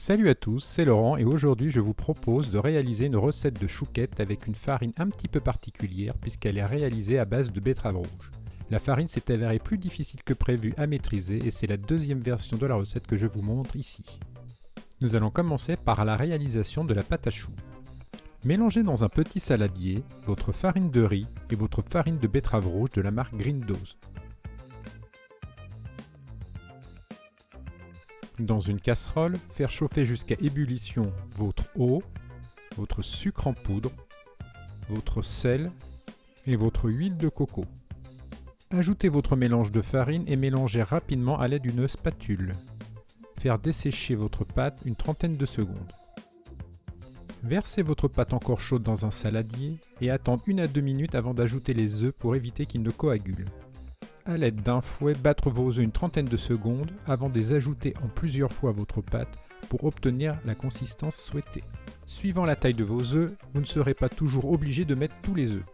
Salut à tous, c'est Laurent et aujourd'hui je vous propose de réaliser une recette de chouquette avec une farine un petit peu particulière puisqu'elle est réalisée à base de betterave rouge. La farine s'est avérée plus difficile que prévu à maîtriser et c'est la deuxième version de la recette que je vous montre ici. Nous allons commencer par la réalisation de la pâte à choux. Mélangez dans un petit saladier votre farine de riz et votre farine de betterave rouge de la marque Grindose. Dans une casserole, faire chauffer jusqu'à ébullition votre eau, votre sucre en poudre, votre sel et votre huile de coco. Ajoutez votre mélange de farine et mélangez rapidement à l'aide d'une spatule. Faire dessécher votre pâte une trentaine de secondes. Versez votre pâte encore chaude dans un saladier et attendre 1 à 2 minutes avant d'ajouter les œufs pour éviter qu'ils ne coagulent. À l'aide d'un fouet, battre vos œufs une trentaine de secondes avant de les ajouter en plusieurs fois à votre pâte pour obtenir la consistance souhaitée. Suivant la taille de vos œufs, vous ne serez pas toujours obligé de mettre tous les œufs.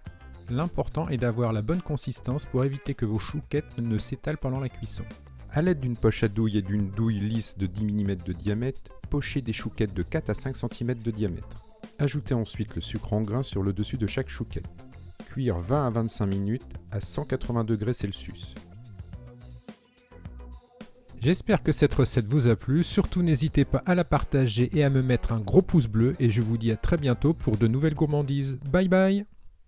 L'important est d'avoir la bonne consistance pour éviter que vos chouquettes ne s'étalent pendant la cuisson. A l'aide d'une poche à douille et d'une douille lisse de 10 mm de diamètre, pochez des chouquettes de 4 à 5 cm de diamètre. Ajoutez ensuite le sucre en grains sur le dessus de chaque chouquette. Cuire 20 à 25 minutes à 180 degrés Celsius. J'espère que cette recette vous a plu, surtout n'hésitez pas à la partager et à me mettre un gros pouce bleu et je vous dis à très bientôt pour de nouvelles gourmandises. Bye bye!